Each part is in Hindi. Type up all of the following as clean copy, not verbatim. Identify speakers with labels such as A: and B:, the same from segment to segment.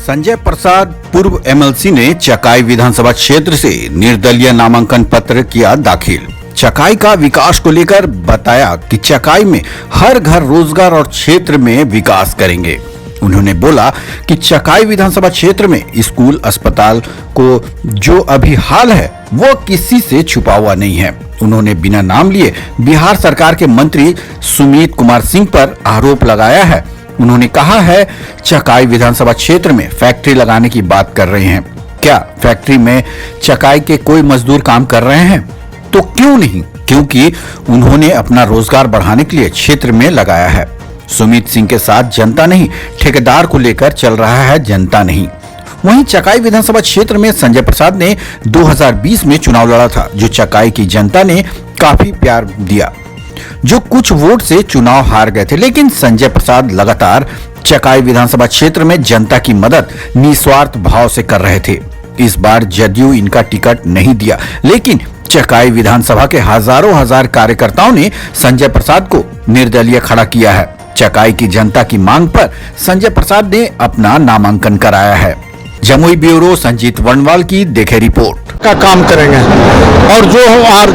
A: संजय प्रसाद पूर्व एमएलसी ने चकाई विधानसभा क्षेत्र से निर्दलीय नामांकन पत्र किया दाखिल। चकाई का विकास को लेकर बताया कि चकाई में हर घर रोजगार और क्षेत्र में विकास करेंगे। उन्होंने बोला कि चकाई विधानसभा क्षेत्र में स्कूल अस्पताल को जो अभी हाल है वो किसी से छुपा हुआ नहीं है। उन्होंने बिना नाम लिए बिहार सरकार के मंत्री सुमित कुमार सिंह पर आरोप लगाया है। उन्होंने कहा है चकाई विधानसभा क्षेत्र में फैक्ट्री लगाने की बात कर रहे हैं। क्या फैक्ट्री में चकाई के कोई मजदूर काम कर रहे हैं? तो क्यों नहीं, क्योंकि उन्होंने अपना रोजगार बढ़ाने के लिए क्षेत्र में लगाया है। सुमित सिंह के साथ जनता नहीं, ठेकेदार को लेकर चल रहा है जनता नहीं। वहीं चकाई विधानसभा क्षेत्र में संजय प्रसाद ने 2020 में चुनाव लड़ा था, जो चकाई की जनता ने काफी प्यार दिया, जो कुछ वोट से चुनाव हार गए थे। लेकिन संजय प्रसाद लगातार चकाई विधानसभा क्षेत्र में जनता की मदद निस्वार्थ भाव से कर रहे थे। इस बार जदयू इनका टिकट नहीं दिया, लेकिन चकाई विधानसभा के हजार कार्यकर्ताओं ने संजय प्रसाद को निर्दलीय खड़ा किया है। चकाई की जनता की मांग पर संजय प्रसाद ने अपना नामांकन कराया है। जमुई ब्यूरो संजीत वर्णवाल की देखे रिपोर्ट।
B: का काम करेंगे और जो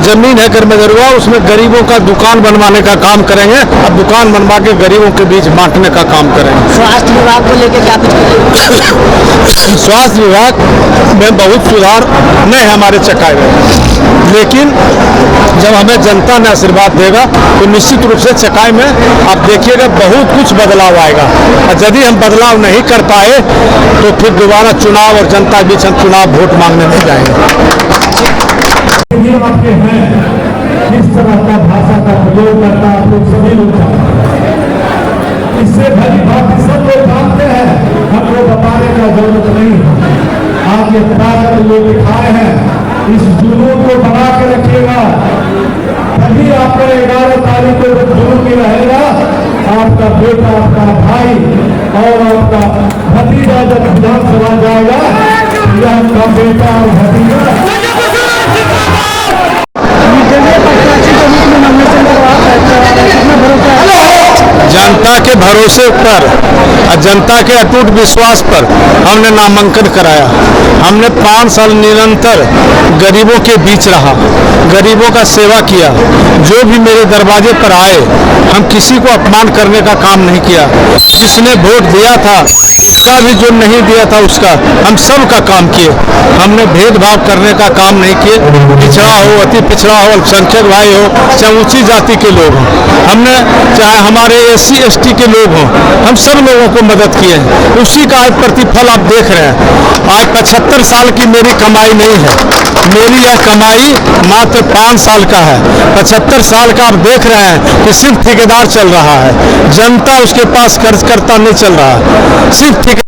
B: जमीन है गरमेजरुआ उसमें गरीबों का दुकान बनवाने का काम करेंगे और दुकान बनवा के गरीबों के बीच बांटने का काम करेंगे।
C: स्वास्थ्य विभाग को लेकर क्या कुछ करेंगे?
B: स्वास्थ्य विभाग में बहुत सुधार नहीं है हमारे चकाई में, लेकिन जब हमें जनता ने आशीर्वाद देगा तो निश्चित रूप से चकाई में आप देखिएगा बहुत कुछ बदलाव आएगा। और यदि हम बदलाव नहीं कर पाए तो फिर दोबारा चुनाव और जनता के बीच हम चुनाव वोट मांगने नहीं जाएंगे।
D: आपके हैं किस तरह का भाषा का प्रयोग करना आप लोग सभी लोग जानते हैं। इससे भली भांति सब लोग जानते हैं, हमको बताने का जरूरत नहीं है। आप ये ताकत लोग दिखाए हैं, इस जुनून को बना के रखिएगा, तभी आपका 11 तारीख को जुनून में रहेगा। आपका बेटा, आपका भाई और आपका भतीजा जब विधानसभा जाएगा, आपका बेटा और भतीजा
B: जनता के भरोसे पर और जनता के अटूट विश्वास पर हमने नामांकन कराया। हमने 5 साल निरंतर गरीबों के बीच रहा, गरीबों का सेवा किया। जो भी मेरे दरवाजे पर आए, हम किसी को अपमान करने का काम नहीं किया। जिसने वोट दिया था उसका भी, जो नहीं दिया था उसका, हम सब का काम किए। हमने भेदभाव करने का काम नहीं किए। पिछड़ा हो, अति पिछड़ा हो, अल्पसंख्यक भाई हो, चाहे ऊंची जाति के लोग हों, हमने चाहे हमारे SC ST के लोग हों, हम सब लोगों को मदद किए हैं। उसी का आज प्रतिफल आप देख रहे हैं। आज 75 साल की मेरी कमाई नहीं है, मेरी यह कमाई मात्र 5 साल का है। 75 साल का आप देख रहे हैं कि सिर्फ ठेकेदार चल रहा है, जनता उसके पास कर्ज करता नहीं चल रहा है। सिर्फ ठेकेदार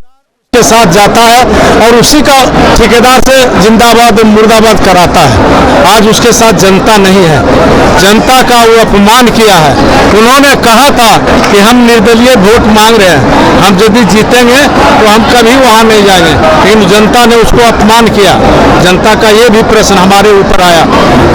B: के साथ जाता है और उसी का ठेकेदार से जिंदाबाद मुर्दाबाद कराता है। आज उसके साथ जनता नहीं है, जनता का वो अपमान किया है। उन्होंने कहा था कि हम निर्दलीय वोट मांग रहे हैं, हम यदि जीतेंगे तो हम कभी वहां नहीं जाएंगे, लेकिन जनता ने उसको अपमान किया। जनता का ये भी प्रश्न हमारे ऊपर आया।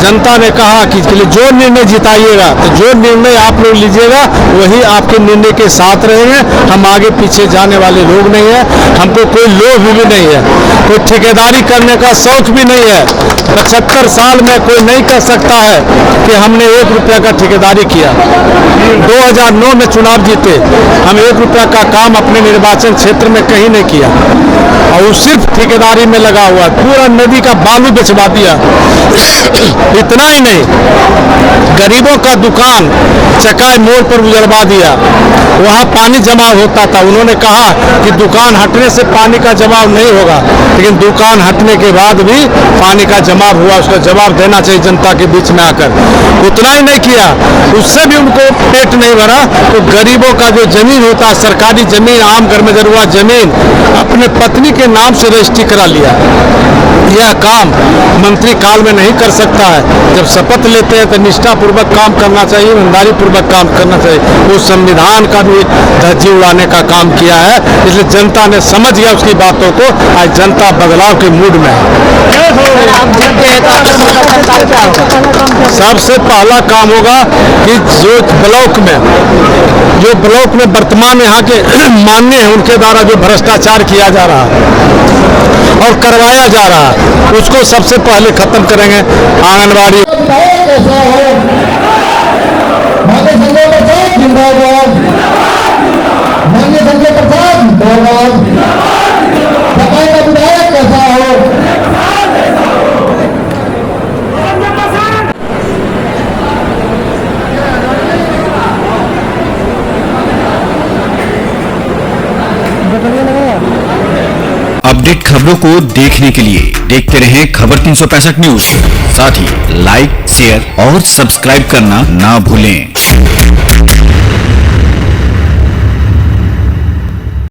B: जनता ने कहा कि जो निर्णय जिताइएगा, तो जो निर्णय आप लोग लीजिएगा वही आपके निर्णय के साथ रहेंगे। हम आगे पीछे जाने वाले लोग नहीं है, हमको कोई लोभ भी नहीं है, कोई ठेकेदारी करने का शौक भी नहीं है। 75 साल में कोई नहीं कह सकता है कि हमने 1 रुपया का ठेकेदारी किया। 2009 में चुनाव जीते, हम 1 रुपया का काम अपने निर्वाचन क्षेत्र में कहीं नहीं किया और वो सिर्फ ठेकेदारी में लगा हुआ। पूरा नदी का बालू बेचवा दिया। इतना ही नहीं, गरीबों का दुकान चकाई मोड़ पर उजड़वा दिया। वहाँ पानी जमा होता था, उन्होंने कहा कि दुकान हटने से पानी का जमाव नहीं होगा, लेकिन दुकान हटने के बाद भी पानी का जमाव हुआ। उसका जवाब देना चाहिए जनता के बीच में आकर। उतना ही नहीं किया, उससे भी उनको पेट नहीं भरा। तो गरीबों का जो जमीन होता है, सरकारी जमीन, आम गरमेजरुआ जमीन, अपने पत्नी के नाम से रजिस्ट्री करा लिया। यह काम मंत्री काल में नहीं कर सकता है। जब शपथ लेते हैं तो निष्ठापूर्वक काम करना चाहिए, ईमानदारी पूर्वक काम करना चाहिए। वो संविधान का भी धज्जी उड़ाने का काम किया है, इसलिए जनता ने समझ गया उसकी बातों को। आज जनता बदलाव के मूड में है।
C: आप जीतते हैं तो आपका मतलब काम क्या होगा?
B: सबसे पहला काम होगा कि जो ब्लॉक में वर्तमान यहाँ के मान्य हैं, उनके द्वारा जो भ्रष्टाचार किया जा रहा है और करवाया जा रहा है, उसको सबसे पहले खत्म करेंगे। आंगनबाड़ी
A: अपडेट खबरों को देखने के लिए देखते रहें खबर 365 न्यूज। साथ ही लाइक, शेयर और सब्सक्राइब करना ना भूलें।